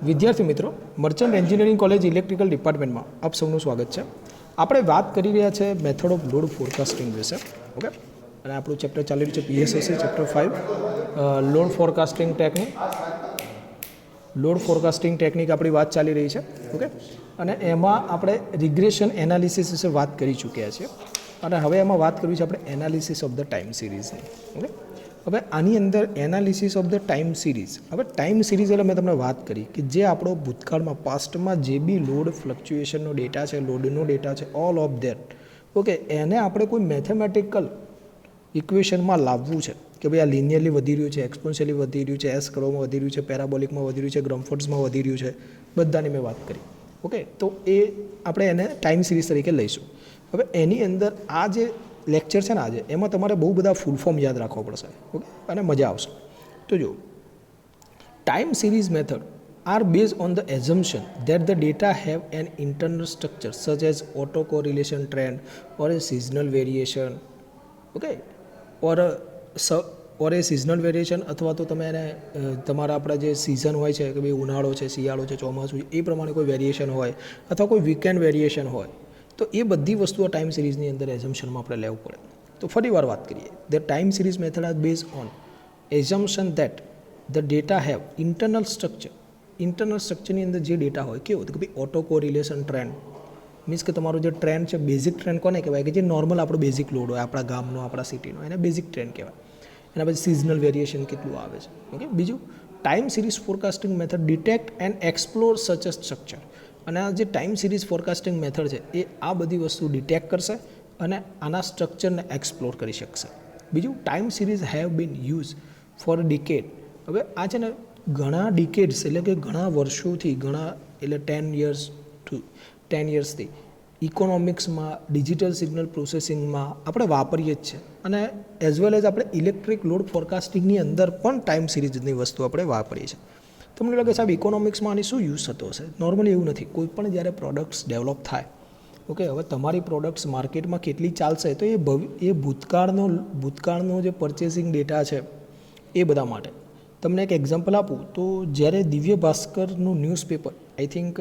વિદ્યાર્થી મિત્રો, merchant engineering college electrical ડિપાર્ટમેન્ટમાં આપ સૌનું સ્વાગત છે. આપણે વાત કરી રહ્યા છે મેથડ ઓફ લોડ ફોરકાસ્ટિંગ વિશે. ઓકે, અને આપણું ચેપ્ટર ચાલી રહ્યું છે PSSC chapter 5 load forecasting technique આપણી વાત ચાલી રહી છે. ઓકે, અને એમાં આપણે રિગ્રેશન એનાલિસિસ વિશે વાત કરી ચૂક્યા છીએ અને હવે એમાં વાત કરવી છે આપણે એનાલિસિસ ઓફ ધ ટાઈમ સિરીઝની. ઓકે, હવે આની અંદર analysis of the time series. હવે ટાઈમ સિરીઝ એટલે મેં તમને વાત કરી કે જે આપણો ભૂતકાળમાં પાસ્ટમાં જે બી લોડ ફ્લક્ચ્યુએશનનો ડેટા છે, લોડનો ડેટા છે, ઓલ ઓફ ધેટ. ઓકે, એને આપણે કોઈ મેથેમેટિકલ ઇક્વેશનમાં લાવવું છે કે ભાઈ આ લિનિયરલી વધી રહ્યું છે, એક્સપોન્શિયલી વધી રહ્યું છે, એસ કર્વમાં વધી રહ્યું છે, પેરાબોલિકમાં વધી રહ્યું છે, ગ્રમફોર્ડ્સમાં વધી રહ્યું છે, બધાની મેં વાત કરી. ઓકે, તો એ આપણે એને ટાઈમ સિરીઝ તરીકે લઈશું. હવે એની અંદર આ જે લેક્ચર છે ને આજે, એમાં તમારે બહુ બધા ફૂલ ફોર્મ યાદ રાખવા પડશે. ઓકે, અને મજા આવશે. તો જો time series method are based on the assumption that the data have an internal structure such as auto correlation trend or a seasonal variation. Okay, or a seasonal variation, અથવા તો તમે એને તમારા આપણા જે સિઝન હોય છે કે ભાઈ ઉનાળો છે, શિયાળો છે, ચોમાસું છે, એ પ્રમાણે કોઈ વેરિએશન હોય અથવા કોઈ વીકેન્ડ વેરિએશન હોય, તો એ બધી વસ્તુઓ ટાઈમ સિરીઝની અંદર એઝમ્પશનમાં આપણે લેવું પડે. તો ફરી વાર વાત કરીએ. The time series method are base on assumption that the data have internal structure. Internal સ્ટ્રક્ચરની અંદર જે ડેટા હોય કેવું કે ભાઈ ઓટો કોરિલેશન ટ્રેન્ડ, મીન્સ કે તમારો જે ટ્રેન્ડ છે, બેઝિક ટ્રેન્ડ કોને કહેવાય કે જે નોર્મલ આપણો બેઝિક લોડ હોય આપણા ગામનો, આપણા સિટીનો, એને બેઝિક ટ્રેન્ડ કહેવાય. એના પછી સિઝનલ વેરિએશન કેટલું આવે છે. ઓકે, બીજું time series forecasting method detect and explore such a structure. અને આ જે ટાઈમ સિરીઝ ફોરકાસ્ટિંગ મેથડ છે એ આ બધી વસ્તુ ડિટેક્ટ કરશે અને આના સ્ટ્રક્ચરને એક્સપ્લોર કરી શકશે. બીજું time series have been use for decade. હવે આ છે ને ઘણા ડિકેડ્સ એટલે કે ઘણા વર્ષોથી, ઘણા એટલે 10 યર્સથી ઇકોનોમિક્સમાં, ડિજિટલ સિગ્નલ પ્રોસેસિંગમાં આપણે વાપરીએ જ છે. અને એઝ વેલ એઝ આપણે ઇલેક્ટ્રિક લોડ ફોરકાસ્ટિંગની અંદર પણ ટાઈમ સિરીઝની વસ્તુ આપણે વાપરીએ છીએ. તમને લાગે સાહેબ ઇકોનોમિક્સમાં આની શું યુઝ થતો હશે? નોર્મલી એવું નથી. કોઈ પણ જ્યારે પ્રોડક્ટ્સ ડેવલપ થાય, ઓકે, હવે તમારી પ્રોડક્ટ્સ માર્કેટમાં કેટલી ચાલશે તો એ ભૂતકાળનો જે પરચેસિંગ ડેટા છે એ બધા માટે. તમને એક એક્ઝામ્પલ આપું તો જ્યારે દિવ્ય ભાસ્કરનું ન્યૂઝપેપર આઈ થિંક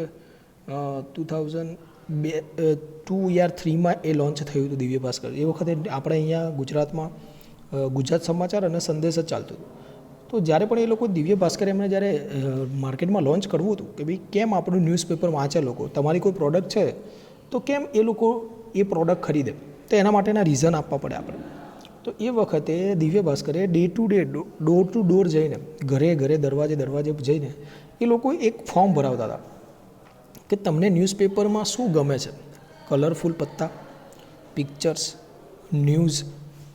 2003માં એ લોન્ચ થયું હતું દિવ્ય ભાસ્કર. એ વખતે આપણે અહીંયા ગુજરાતમાં ગુજરાત સમાચાર અને સંદેશ જ ચાલતું હતું. તો જ્યારે પણ એ લોકો દિવ્ય ભાસ્કર એમને જ્યારે માર્કેટમાં લોન્ચ કરવું હતું કે ભાઈ કેમ આપણું ન્યૂઝપેપર વાંચે લોકો, તમારી કોઈ પ્રોડક્ટ છે તો કેમ એ લોકો એ પ્રોડક્ટ ખરીદે, તો એના માટેના રીઝન આપવા પડે આપણે. તો એ વખતે દિવ્ય ભાસ્કરે ડે ટુ ડોર જઈને, ઘરે દરવાજે જઈને એ લોકો એક ફોર્મ ભરાવતા હતા કે તમને ન્યૂઝપેપરમાં શું ગમે છે. કલરફુલ પત્તા, પિક્ચર્સ, ન્યૂઝ,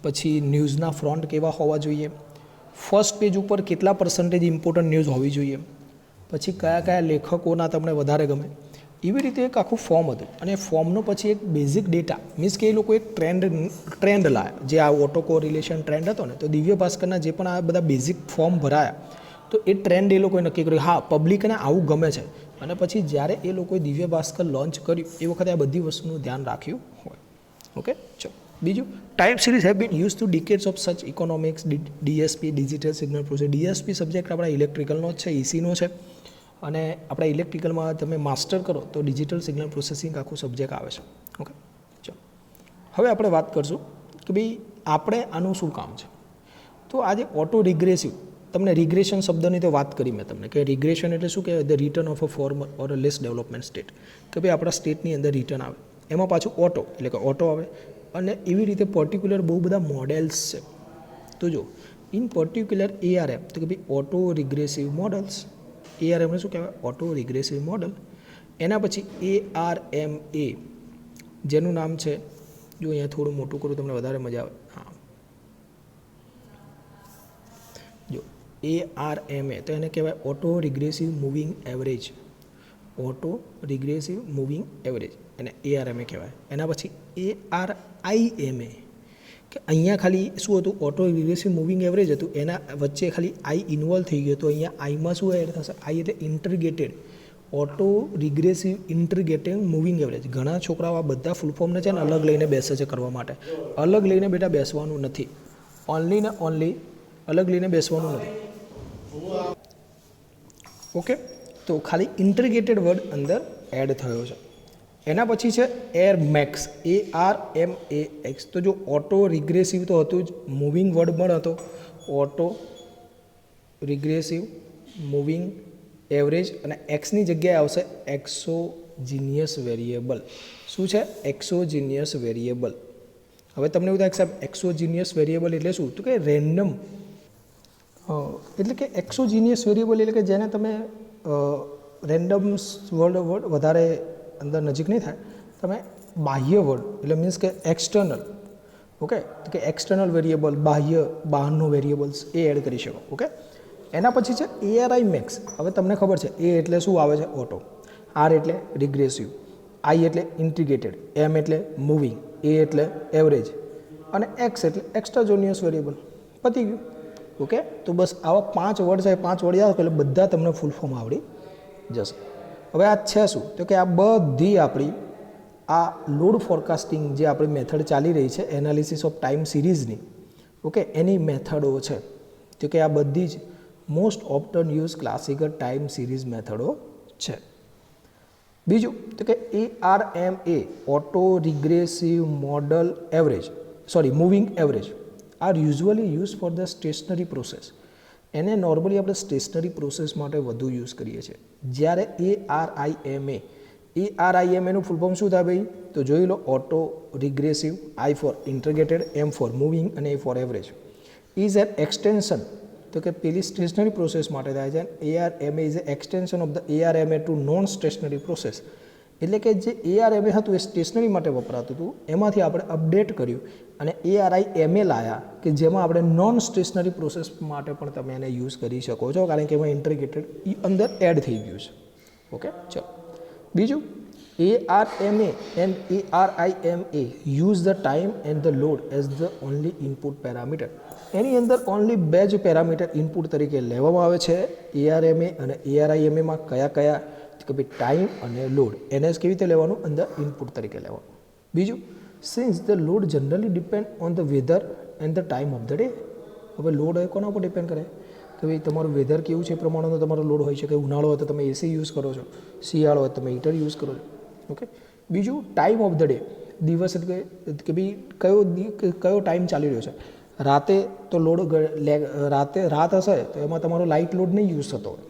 પછી ન્યૂઝના ફ્રન્ટ કેવા હોવા જોઈએ, ફર્સ્ટ પેજ ઉપર કેટલા % ઇમ્પોર્ટન્ટ ન્યૂઝ હોવી જોઈએ, પછી કયા લેખકોના તમને વધારે ગમે. એવી રીતે એક આખું ફોર્મ હતું. અને ફોર્મનો પછી એક બેઝિક ડેટા, મીન્સ કે એ લોકો એક ટ્રેન્ડ લાયા. જે આ ઓટો કોરિલેશન ટ્રેન્ડ હતો ને, તો દિવ્ય ભાસ્કરના જે પણ આ બધા બેઝિક ફોર્મ ભરાયા, તો એ ટ્રેન્ડ એ લોકોએ નક્કી કર્યું, હા પબ્લિકને આવું ગમે છે. અને પછી જ્યારે એ લોકોએ દિવ્ય ભાસ્કર લોન્ચ કર્યું એ વખતે આ બધી વસ્તુનું ધ્યાન રાખ્યું હોય. ઓકે, ચલો બીજું, time series have been use to decades of such economics, DSP, digital signal process. DSP subject આપણા ઇલેક્ટ્રિકલનો જ છે, ECનો છે. અને આપણા ઇલેક્ટ્રિકલમાં તમે માસ્ટર કરો તો ડિજિટલ સિગ્નલ પ્રોસેસિંગ આખું સબ્જેક્ટ આવે છે. ઓકે, ચલો હવે આપણે વાત કરશું કે ભાઈ આપણે આનું શું કામ છે. તો આજે ઓટો રિગ્રેસિવ, તમને રિગ્રેશન શબ્દની તો વાત કરી મેં તમને કે રિગ્રેશન એટલે શું કહેવાય, the return of a former or a less development state. કે ભાઈ આપણા સ્ટેટની અંદર રિટર્ન આવે, એમાં પાછું ઓટો એટલે કે ઓટો આવે. અને એવી રીતે પર્ટિક્યુલર બહુ બધા મોડેલ્સ છે. તો જો ઇન પર્ટિક્યુલર ARM, તો કે ભાઈ ઓટો રિગ્રેસિવ મોડલ્સ. ARMને શું કહેવાય? Auto regressive model. એના પછી ARMA, જેનું નામ છે, જો અહીંયા થોડું મોટું કરું તમને વધારે મજા આવે. હા, જો ARMA તો એને કહેવાય auto regressive moving average. Auto regressive moving average એને ARMA કહેવાય. એના પછી ARIMA, કે અહીંયા ખાલી શું હતું, ઓટો રિગ્રેસિવ મૂવિંગ એવરેજ હતું, એના વચ્ચે ખાલી I ઇન્વોલ્વ થઈ ગયો. તો અહીંયા આઈમાં શું એડ થશે? I એટલે ઇન્ટરગેટેડ, ઓટો રિગ્રેસિવ ઇન્ટરગેટેડ મૂવિંગ એવરેજ. ઘણા છોકરાઓ આ બધા ફૂલ ફોર્મને છે ને અલગ લઈને બેસે છે કરવા માટે. અલગ લઈને બેટા બેસવાનું નથી, ઓનલી ને ઓનલી અલગ લઈને બેસવાનું નથી. ઓકે, તો ખાલી ઇન્ટિગ્રેટેડ વર્ડ અંદર એડ થયો છે. એના પછી છે એર મેક્સ, ARMAX. તો જો ઓટો રિગ્રેસિવ તો હતું જ, મૂવિંગ વર્ડ પણ હતો, ઓટો રિગ્રેસિવ, મૂવિંગ, એવરેજ, અને એક્સની જગ્યાએ આવશે એક્સોજીનિયસ વેરિયેબલ. શું છે? એક્સોજીનિયસ વેરિયેબલ. હવે તમને એવું થાય કે સાહેબ એક્સોજીનિયસ વેરિયેબલ એટલે શું? તો કે રેન્ડમ, એટલે કે એક્સોજીનિયસ વેરિયેબલ એટલે કે જેને તમે રેન્ડમ વર્ડ વધારે અંદર નજીક નહીં થાય, તમે બાહ્ય વર્ડ એટલે મીન્સ કે એક્સટર્નલ, ઓકે, તો કે એક્સટર્નલ વેરિયેબલ, બહારનો વેરિયેબલ્સ એ એડ કરી શકો. ઓકે, એના પછી છે ARI મેક્સ. હવે તમને ખબર છે એ એટલે શું આવે છે? ઓટો. R એટલે રિગ્રેસિવ, I એટલે ઇન્ટિગ્રેટેડ, M એટલે મૂવિંગ, A એટલે એવરેજ, અને X એટલે એક્સ્ટ્રાજોનિયસ વેરિયેબલ. પતી ગયું. ઓકે, તો બસ આવા 5 વર્ડ છે, 5 વર્ડ યાદ એટલે બધા તમને ફૂલ ફોર્મ આવડી જશે. હવે આ છે શું? તો કે આ બધી આપણી આ લોડ ફોરકાસ્ટિંગ જે આપણી મેથડ ચાલી રહી છે એનાલિસિસ ઓફ ટાઈમ સિરીઝની, ઓકે, એની મેથડો છે. તો કે આ બધી જ most often use classical time series મેથડો છે. બીજું તો કે ARMA, auto regressive model average, moving average, are usually use for the stationary process. એને નોર્મલી આપણે સ્ટેશનરી પ્રોસેસ માટે વધુ યુઝ કરીએ છીએ. જ્યારે ARIMA નું ફૂલ ફોર્મ શું થાય ભાઈ? તો જોઈ લો, auto regressive, I for integrated, M for moving અને A for average. Is an extension, તો કે પેલી સ્ટેશનરી પ્રોસેસ માટે થાય છે. ARMA is a extension of the ARMA to non stationary process. એટલે કે જે ARMA હતું એ સ્ટેશનરી માટે વપરાતું હતું, એમાંથી આપણે અપડેટ કર્યું અને ARIMA લાયા કે જેમાં આપણે નોન સ્ટેશનરી પ્રોસેસ માટે પણ તમે એને યુઝ કરી શકો છો, કારણ કે એમાં ઇન્ટિગ્રેટેડ અંદર એડ થઈ ગયું છે. ઓકે, ચલો બીજું, ARMA and ARIMA use the time and the load as the only input parameter. એની અંદર ઓનલી 2 જ પેરામીટર ઇનપુટ તરીકે લેવામાં આવે છે. ARMA અને ARIMAમાં કયા કે ભાઈ ટાઈમ અને લોડ, એને કેવી રીતે લેવાનું? અંદર ઇનપુટ તરીકે લેવાનું. બીજું, since the load generally depend on the weather and the time of the day. હવે લોડ કોના ઉપર ડિપેન્ડ કરે? કે ભાઈ તમારું વેધર કેવું છે એ પ્રમાણેનો તમારો લોડ હોય છે. કે ઉનાળો હોય તો તમે AC યુઝ કરો છો, શિયાળો હોય તો તમે હીટર યુઝ કરો છો. ઓકે, બીજું ટાઈમ ઓફ ધ ડે, દિવસ એટલે કે ભાઈ કયો ટાઈમ ચાલી રહ્યો છે. રાતે તો લોડ રાત હશે તો એમાં તમારો લાઇટ લોડ નહીં યુઝ થતો હોય.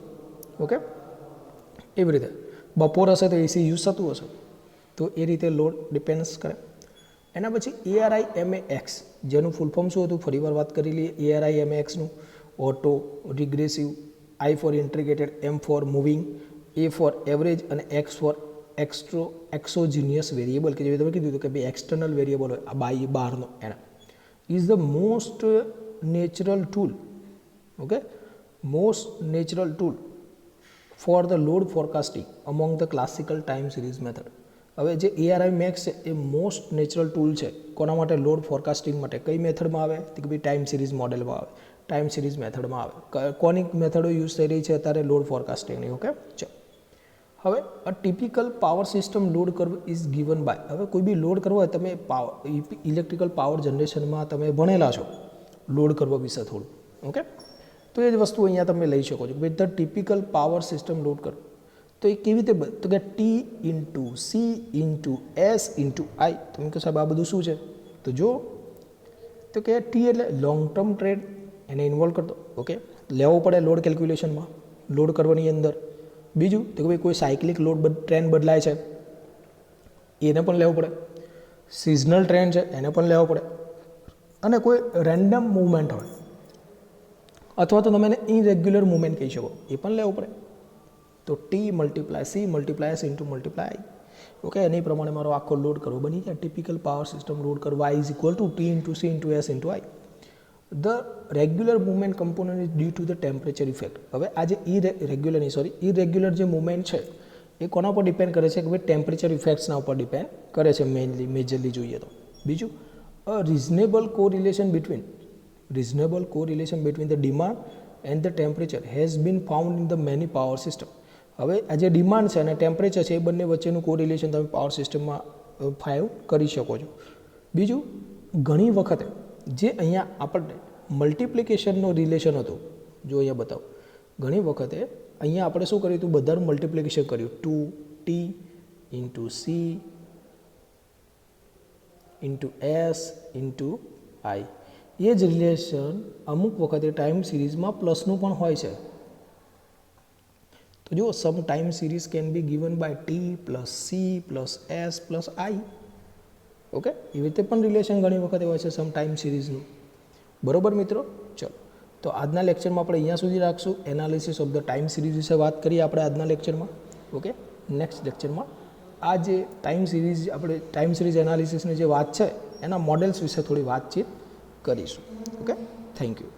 ઓકે, એવી રીતે બપોર હશે તો AC યુઝ થતું હશે, તો એ રીતે લોડ ડિપેન્ડ્સ કરે. એના પછી ARIMAX, જેનું ફૂલ ફોર્મ શું હતું? ફરીવાર વાત કરી લઈએ. ARIMAXનું auto regressive, I for integrated, M for moving, A for average અને X ફોર એક્સોજીનિયસ વેરિયેબલ, કે જેવી તમે કીધું હતું કે ભાઈ એક્સટર્નલ વેરિયેબલ હોય, આ બહારનો, એના is the most natural tool. Okay, most natural tool for the load forecasting among the classical time series method. હવે જે ARIMAX છે એ મોસ્ટ નેચરલ ટૂલ છે કોના માટે? લોડ ફોરકાસ્ટિંગ માટે. કઈ મેથડમાં આવે? તો કે ભાઈ ટાઈમ સિરીઝ મોડેલમાં આવે, ટાઈમ સિરીઝ મેથડમાં આવે. કોની મેથડો યુઝ થઈ રહી છે અત્યારે? લોડ ફોરકાસ્ટિંગની. ઓકે, ચલો હવે a typical power system load curve is given by. હવે કોઈ બી લોડ કરવો હોય, તમે ઇલેક્ટ્રિકલ પાવર જનરેશનમાં તમે ભણેલા છો, લોડ કર્વ વિશે થોડું. ઓકે, તો એ જ વસ્તુ અહીંયા તમે લઈ શકો છો. ભાઈ the typical power system load કરો તો એ કેવી રીતે? તો કે T into C into S into I. તમે કહો સાહેબ આ બધું શું છે? તો જો, તો કે T એટલે લોંગ ટર્મ ટ્રેડ, એને ઇન્વોલ્વ કરતો. ઓકે, લેવો પડે લોડ કેલ્ક્યુલેશનમાં, લોડ કરવાની અંદર. બીજું તો કે ભાઈ કોઈ સાયકલિક લોડ ટ્રેન્ડ બદલાય છે એને પણ લેવો પડે. સિઝનલ ટ્રેન્ડ છે એને પણ લેવો પડે. અને કોઈ રેન્ડમ મૂવમેન્ટ હોય અથવા તો તમે એને ઇરેગ્યુલર મૂવમેન્ટ કહી શકો, એ પણ લેવો પડે. તો T multiply C multiply S into multiply I. Okay, એની પ્રમાણે મારો આખો લોડ કરવો બની જાય. ટિપિકલ પાવર સિસ્ટમ લોડ કરવો I is equal to T into C into S into I. The regular movement component is due to the temperature effect. હવે આ જે ઇરેગ્યુલર જે મૂવમેન્ટ છે એ કોના પર ડિપેન્ડ કરે છે? કે ભાઈ ટેમ્પરેચર ઇફેક્ટ્સના ઉપર ડિપેન્ડ કરે છે મેજરલી જોઈએ તો. બીજું, a reasonable correlation between the demand and the temperature has been found in the many power system. હવે આ જે ડિમાન્ડ છે અને ટેમ્પરેચર છે એ બંને વચ્ચેનું કોરિલેશન તમે પાવર સિસ્ટમમાં ફાઇન્ડ કરી શકો છો. બીજું, ઘણી વખતે જે અહીંયા આપણને મલ્ટિપ્લિકેશનનો રિલેશન હતો, જો અહીંયા બતાવો, ઘણી વખતે અહીંયા આપણે શું કર્યું હતું, બધાનું મલ્ટિપ્લિકેશન કર્યું, 2t into C into S into I. એ જ રિલેશન અમુક વખતે ટાઈમ સિરીઝમાં પ્લસનું પણ હોય છે. તો જો some time series can be given by T plus C plus S plus I. Okay, એવી રીતે પણ રિલેશન ઘણી વખતે હોય છે સમ ટાઈમ સિરીઝનું. બરોબર મિત્રો, ચલો તો આજના લેક્ચરમાં આપણે અહીંયા સુધી રાખશું. Analysis of the time series વિશે વાત કરીએ આપણે આજના લેક્ચરમાં. ઓકે, નેક્સ્ટ લેક્ચરમાં આ જે ટાઈમ સિરીઝ આપણે ટાઈમ સિરીઝ એનાલિસિસની જે વાત છે એના મોડેલ્સ વિશે થોડી વાતચીત કરીશું. Okay, thank you.